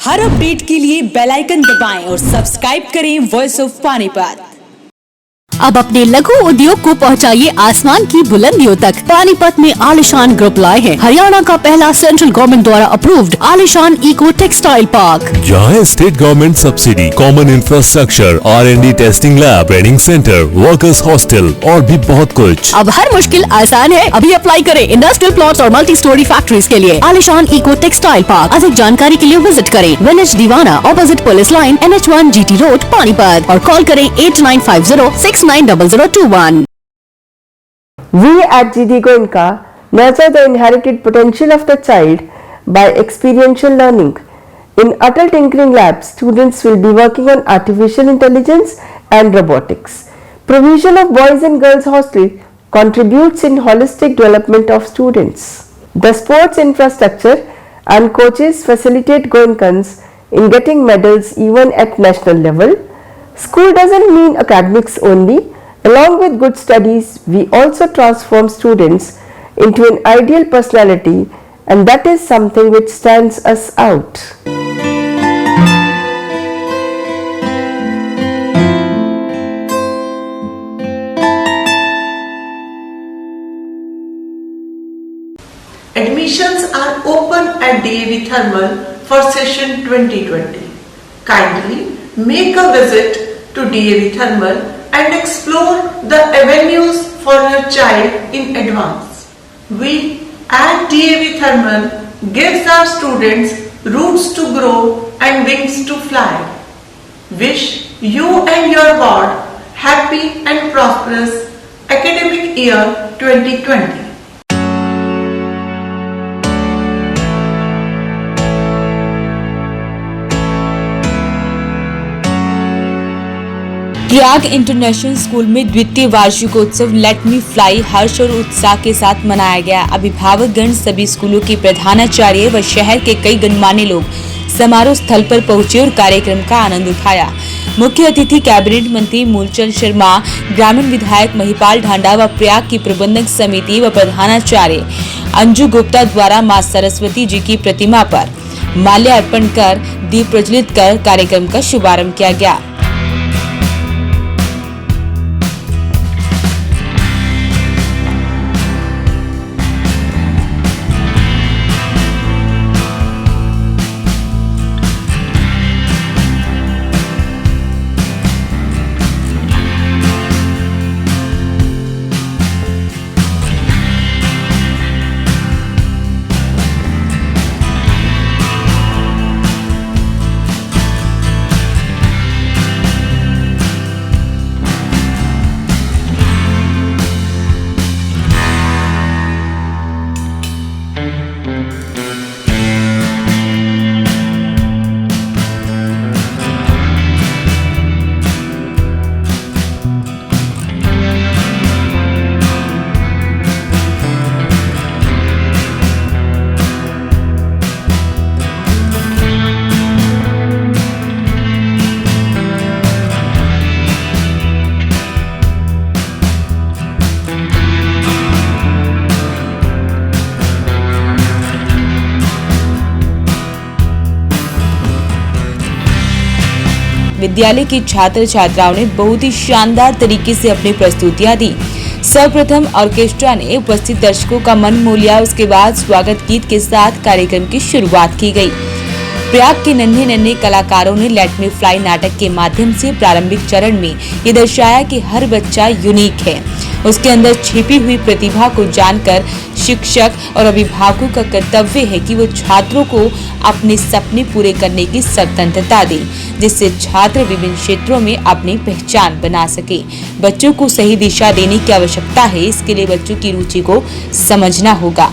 हर update के लिए bell icon दबाएं और सब्सक्राइब करें वॉइस ऑफ पानीपत। अब अपने लघु उद्योग को पहुंचाइए आसमान की बुलंदियों तक। पानीपत में आलिशान ग्रुप लाए हैं हरियाणा का पहला सेंट्रल गवर्नमेंट द्वारा अप्रूव्ड आलिशान इको टेक्सटाइल पार्क, जहाँ state government subsidy, common infrastructure, R&D testing lab, training centre, workers hostel और भी बहुत कुछ। अब हर मुश्किल आसान है। अभी अप्लाई करें इंडस्ट्रियल प्लॉट्स और मल्टी स्टोरी फैक्ट्रीज के लिए। आलिशान इको टेक्सटाइल पार्क। अधिक जानकारी के लिए विजिट करें विलेज दीवाना, opposite police line, NH1 GT road, Panipat, और कॉल करें 8950690021। We at GD Goenka nurture the inherited potential of the child by experiential learning. In Atal Tinkering Lab, students will be working on artificial intelligence and robotics. Provision of boys and girls hostel contributes in holistic development of students. The sports infrastructure and coaches facilitate Goenkans in getting medals even at national level. School doesn't mean academics only. Along with good studies, we also transform students into an ideal personality, and that is something which stands us out. Admissions are open at DAV Thermal for session 2020. Kindly make a visit to DAV Thermal and explore the avenues for your child in advance. We at DAV Thermal gives our students roots to grow and wings to fly. Wish you and your ward happy and prosperous academic year 2020. Prayag international school में द्वितीय वार्षिकोत्सव let me fly हर्ष और उत्साह के साथ मनाया गया। अभिभावकगण, सभी स्कूलों के प्रधानाचार्य व शहर के कई गणमान्य लोग समारोह स्थल पर पहुंचे और कार्यक्रम का आनंद उठाया। मुख्य अतिथि कैबिनेट मंत्री मूलचंद शर्मा, ग्रामीण विधायक महिपाल ढांडा व प्रयाग की प्रबंधक समिति व प्रधानाचार्य अंजू गुप्ता द्वारा मां सरस्वती जी की प्रतिमा पर माल्यार्पण कर दीप प्रज्वलित कर कार्यक्रम का शुभारंभ किया गया। विद्यालय के छात्र छात्राओं ने बहुत ही शानदार तरीके से अपनी प्रस्तुतियां दी। सर्वप्रथम ऑर्केस्ट्रा ने उपस्थित दर्शकों का मन मोह लिया। उसके बाद स्वागत गीत के साथ कार्यक्रम की शुरुआत की गई। प्रयाग के नन्हे नन्हे कलाकारों ने लेट मी फ्लाई नाटक के माध्यम से प्रारंभिक चरण में ये दर्शाया कि हर बच्चा यूनिक है। उसके अंदर छिपी हुई प्रतिभा को जानकर शिक्षक और अभिभावकों का कर्तव्य है कि वो छात्रों को अपने सपने पूरे करने की स्वतंत्रता दें, जिससे छात्र विभिन्न क्षेत्रों में अपनी पहचान बना सके। बच्चों को सही दिशा देने की आवश्यकता है। इसके लिए बच्चों की रुचि को समझना होगा।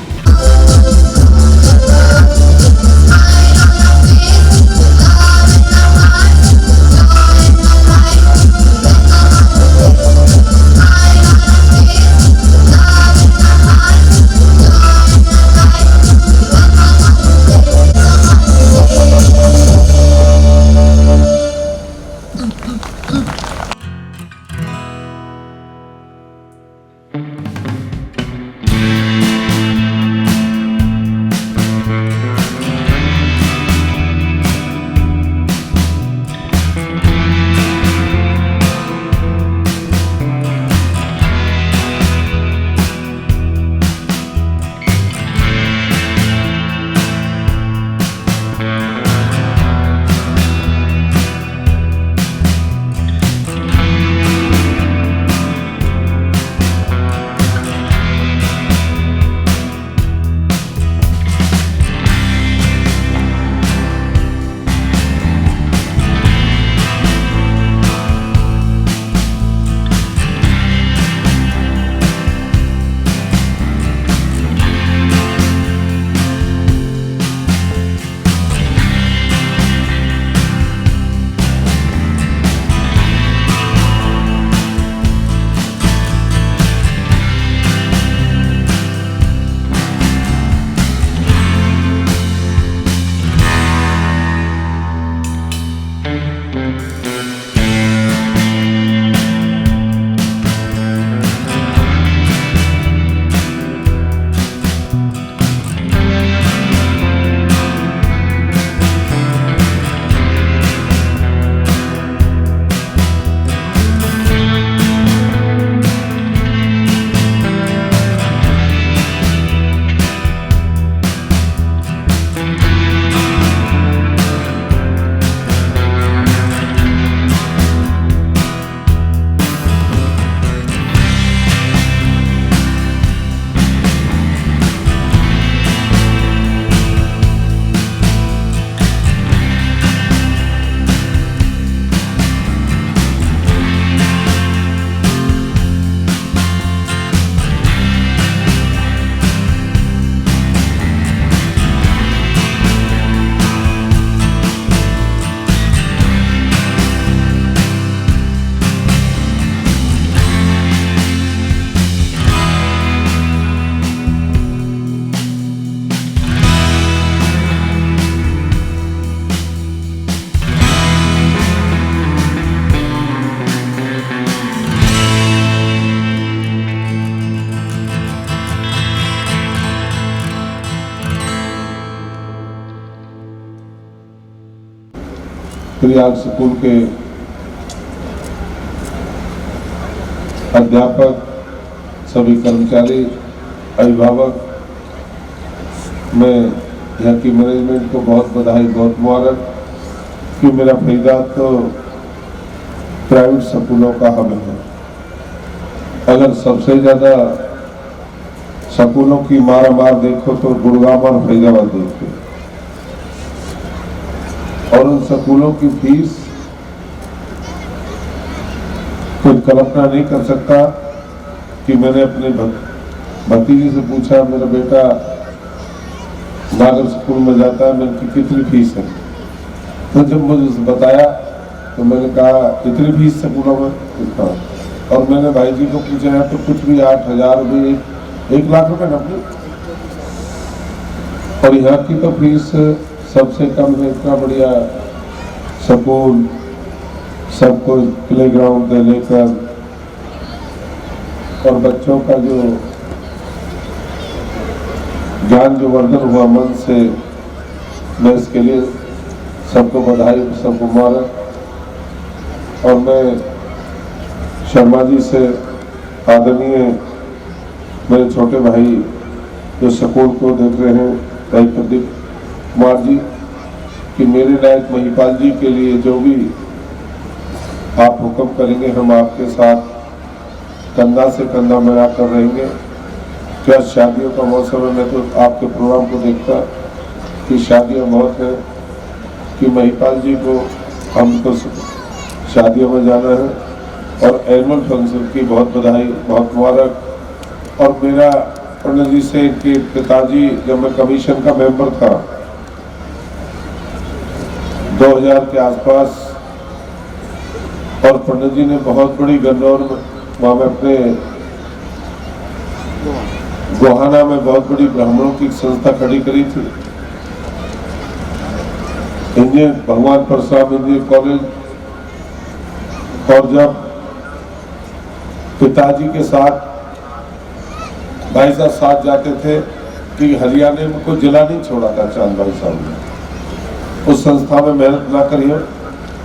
प्रयाग स्कूल के अध्यापक, सभी कर्मचारी, अभिभावक, मैं यहाँ की मैनेजमेंट को बहुत बधाई, बहुत मुबारक कि मेरा फरीदाबाद तो प्राइवेट स्कूलों का हब है। अगर सबसे ज्यादा स्कूलों की मारामार देखो तो गुड़गांव और फरीदाबाद देखो, और उन स्कूलों की फीस कोई कल्पना नहीं कर सकता कि मैंने अपने भतीजे से पूछा, मेरा बेटा नागर स्कूल में जाता है, मैंने कितनी फीस है, तो जब मुझे उसे बताया तो मैंने कहा इतनी फीस स्कूलों में इतना, और मैंने भाई जी को पूछा है तो कुछ भी 8,000 भी 1 लाख रुपए नकली, और यहाँ की तो फीस सबसे कम है। इतना बढ़िया स्कूल, सबको प्ले ग्राउंड से लेकर, और बच्चों का जो ज्ञान जो वर्धन हुआ मन से, मैं इसके लिए सबको बधाई, सबको मुबारक। और मैं शर्मा जी से, आदरणीय मेरे छोटे भाई जो स्कूल को देख रहे हैं, भाई प्रदीप कुमार जी, कि मेरे नायक महिपाल जी के लिए जो भी आप हुक्म करेंगे हम आपके साथ कंधा से कंधा मिलाकर रहेंगे। क्या शादियों का मौसम है, मैं तो आपके प्रोग्राम को देखता कि शादियां बहुत हैं, कि महिपाल जी को हमको शादियों में जाना है, और एनुअल फंक्शन की बहुत बधाई, बहुत मुबारक। और मेरा पंडित जी से, इनके पिताजी जब मैं कमीशन का मेंबर था 2000 के आसपास, और पंडित जी ने बहुत बड़ी गन्नौर में, वहां में अपने गोहाना में बहुत बड़ी ब्राह्मणों की संस्था खड़ी करी थी, इंजीनियर भगवान परशुराम इंजीनियर कॉलेज। और जब पिताजी के साथ भाई साहब साथ जाते थे कि हरियाणा में कोई जिला नहीं छोड़ा था चांद भाई साहब ने, उस संस्था में मेहनत ना करिए,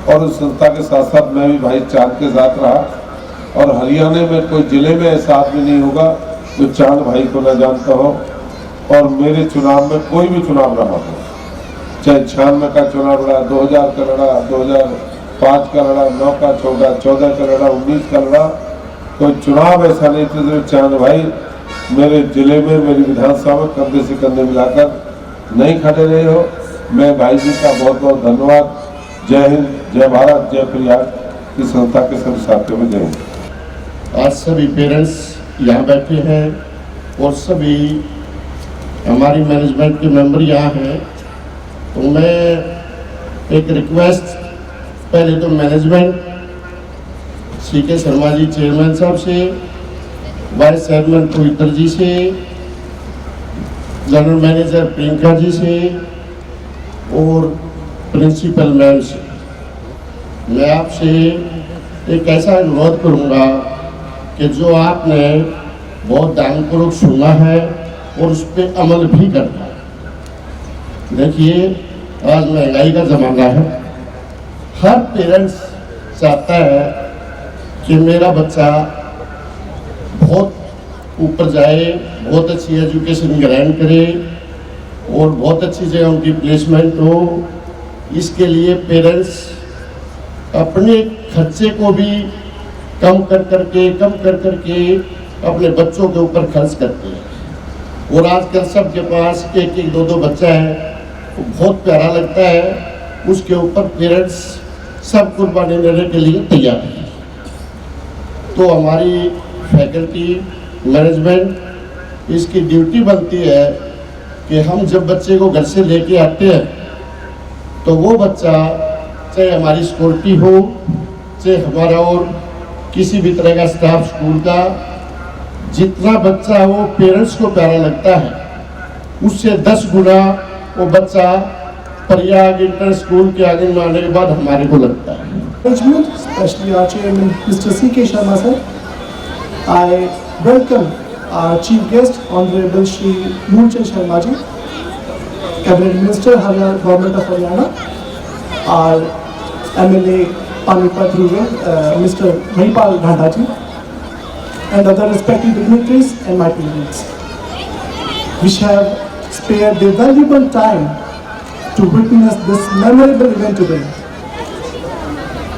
और उस संस्था के साथ साथ मैं भी भाई चांद के साथ रहा, और हरियाणा में कोई जिले में ऐसा आदमी नहीं होगा जो चांद भाई को न जानता हो। और मेरे चुनाव में कोई भी चुनाव रहा हो, चाहे 96 का चुनाव लड़ा, 2000 का लड़ा, 2005 का लड़ा, 9 का छोड़ा, 14 का लड़ा, 19 का लड़ा, कोई चुनाव ऐसा नहीं था जो चांद भाई मेरे जिले में, मेरी विधानसभा में कंधे से कंधे मिलाकर नहीं खड़े रहे हो। मैं भाई जी का बहुत बहुत धन्यवाद। जय हिंद, जय भारत, जय प्रयाग की संस्था के सभी साथियों में जय हिंद। आज सभी पेरेंट्स यहाँ बैठे हैं और सभी हमारी मैनेजमेंट के मेंबर यहाँ हैं, तो मैं एक रिक्वेस्ट पहले तो management CK Sharma ji chairman साहब से, वाइस चेयरमैन पवित्र जी से, जनरल मैनेजर प्रियंका जी से और प्रिंसिपल मैम से मैं आपसे एक ऐसा अनुरोध करूंगा कि जो आपने बहुत ध्यानपूर्वक सुना है और उस पर अमल भी करना है। देखिए आज महंगाई का ज़माना है, हर पेरेंट्स चाहता है कि मेरा बच्चा बहुत ऊपर जाए, बहुत अच्छी एजुकेशन ग्रहण करे और बहुत अच्छी जगह उनकी प्लेसमेंट हो। इसके लिए पेरेंट्स अपने खर्चे को भी कम कर करके अपने बच्चों के ऊपर खर्च करते हैं। और आजकल सबके पास एक दो बच्चा है, तो बहुत प्यारा लगता है, उसके ऊपर पेरेंट्स सब कुर्बानी देने के लिए तैयार है। तो हमारी फैकल्टी मैनेजमेंट इसकी ड्यूटी बनती है कि हम जब बच्चे को घर से लेके आते हैं तो वो बच्चा, चाहे हमारी सिक्योरिटी हो, चाहे हमारा और किसी भी तरह का स्टाफ स्कूल का, जितना बच्चा वो पेरेंट्स को प्यारा लगता है उससे 10 गुना वो बच्चा प्रयाग इंटर स्कूल के आगे में आने के बाद हमारे को लगता है। Especially our chairman, Mr. CK Sharma sir. I welcome our chief guest, Honorable Shri Moolchand Sharma ji, Cabinet Minister, Government of Haryana, our MLA Panipat Rural, Mr. Mahipal Ghandaji, and other respected dignitaries and my parents, which have spared their valuable time to witness this memorable event today.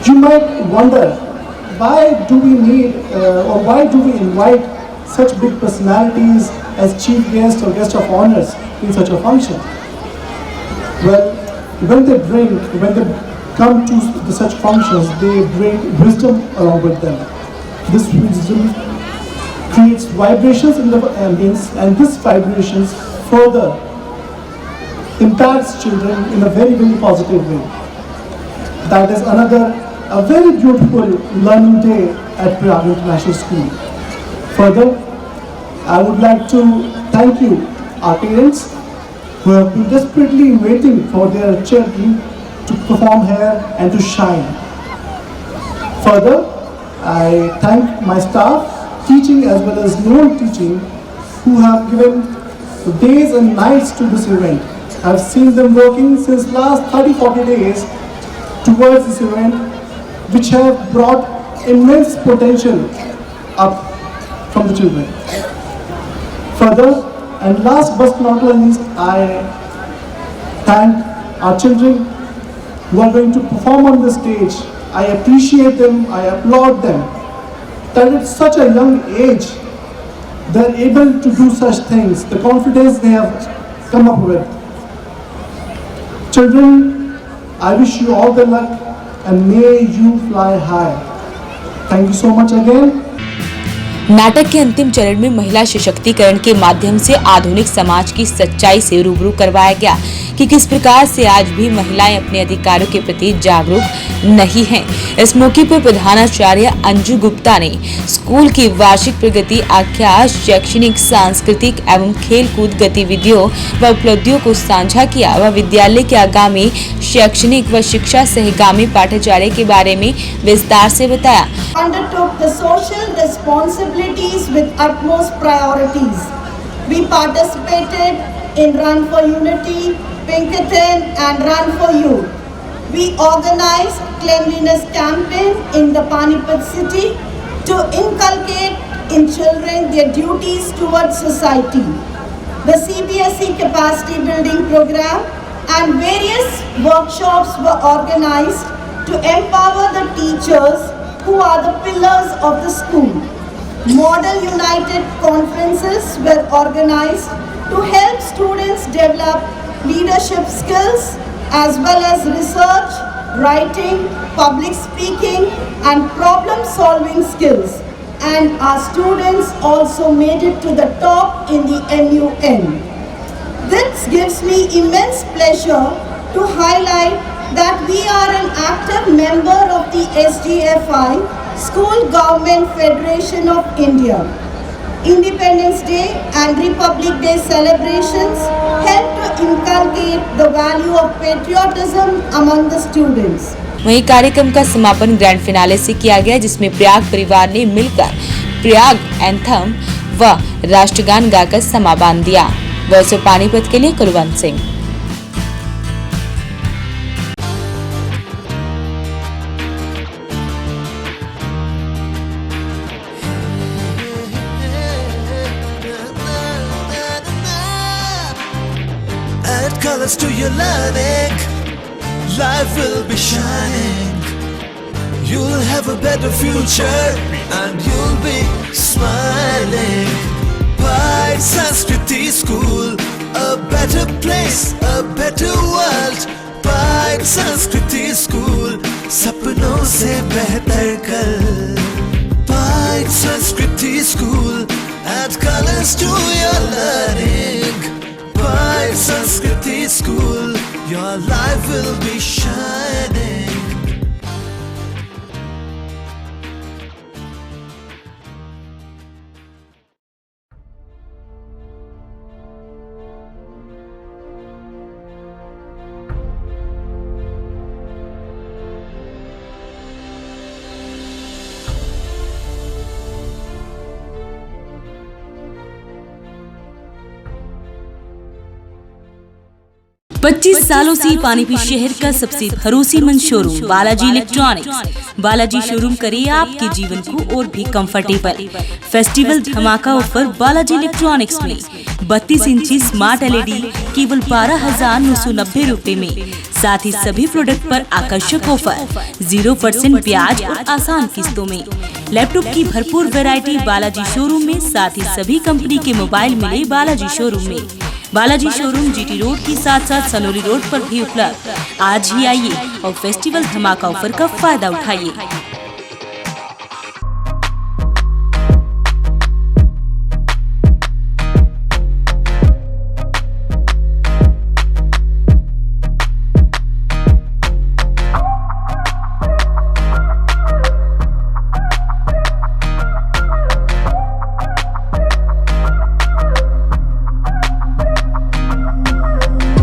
You might wonder, why do we need or why do we invite such big personalities as chief guests or guest of honors in such a function? Well, when they come to such functions, they bring wisdom along with them. This wisdom creates vibrations in the ambience, and this vibrations further impacts children in a very, very positive way. That is a very beautiful learning day at Prayag International School. Further, I would like to thank you, our parents, who have been desperately waiting for their children to perform here and to shine. Further, I thank my staff, teaching as well as non-teaching, who have given days and nights to this event. I've seen them working since last 30-40 days towards this event, which have brought immense potential up from the children. Further, and last but not least, I thank our children who are going to perform on the stage. I appreciate them, I applaud them, that at such a young age, they're able to do such things, the confidence they have come up with. Children, I wish you all the luck and may you fly high. Thank you so much again. नाटक के अंतिम चरण में महिला सशक्तिकरण के माध्यम से आधुनिक समाज की सच्चाई से रूबरू करवाया गया कि किस प्रकार से आज भी महिलाएं अपने अधिकारों के प्रति जागरूक नहीं हैं। इस मौके पर प्रधानाचार्य अंजू गुप्ता ने स्कूल की वार्षिक प्रगति आख्या, शैक्षणिक, सांस्कृतिक एवं खेलकूद गतिविधियों व उपलब्धियों को साझा किया व विद्यालय के आगामी शैक्षणिक व शिक्षा सहगामी पाठ्यचर्या के बारे में विस्तार से बताया। Undertook the social responsibilities with utmost priorities. We participated in Run for Unity, Pinkerton and Run for Youth. We organized cleanliness campaign in the Panipat city to inculcate in children their duties towards society. The CBSE capacity building program and various workshops were organized to empower the teachers who are the pillars of the school. Model United conferences were organized to help students develop leadership skills as well as research, writing, public speaking and problem solving skills. And our students also made it to the top in the MUN. This gives me immense pleasure to highlight that we are an active member of the SGFI, School Government Federation of India. Independence Day and Republic Day celebrations help to inculcate the value of patriotism among the students. वहीं कार्यक्रम का समापन grand finale से किया गया, जिसमें प्रयाग परिवार ने मिलकर प्रयाग एंथम व राष्ट्रगान गाकर समा बांध दिया। वॉइस ऑफ पानीपत के लिए Kulwant Singh. Add colors to your learning, life will be shining. You'll have a better future and you'll be smiling. By Sanskriti School, a better place, a better world. By Sanskriti School, सपनों से बेहतर कल. By Sanskriti School, add colors to your learning. By Sanskriti School, your life will be shining. 25 सालों से पानीपत शहर का सबसे भरोसेमंद showroom Balaji electronics. Balaji showroom करे आपके जीवन को और भी कंफर्टेबल। फेस्टिवल धमाका ऑफर बालाजी इलेक्ट्रॉनिक्स में 32 इंची स्मार्ट LED केवल 12,990 रूपए में। साथ ही सभी प्रोडक्ट पर आकर्षक ऑफर 0% ब्याज और आसान किस्तों में। लैपटॉप की भरपूर वैरायटी बालाजी शोरूम में। साथ ही सभी कंपनी के मोबाइल मिले बालाजी शोरूम में। बालाजी शोरूम GT रोड के साथ सनोली रोड पर भी उपलब्ध। आज ही आइए और फेस्टिवल धमाका ऑफर का फायदा उठाइए।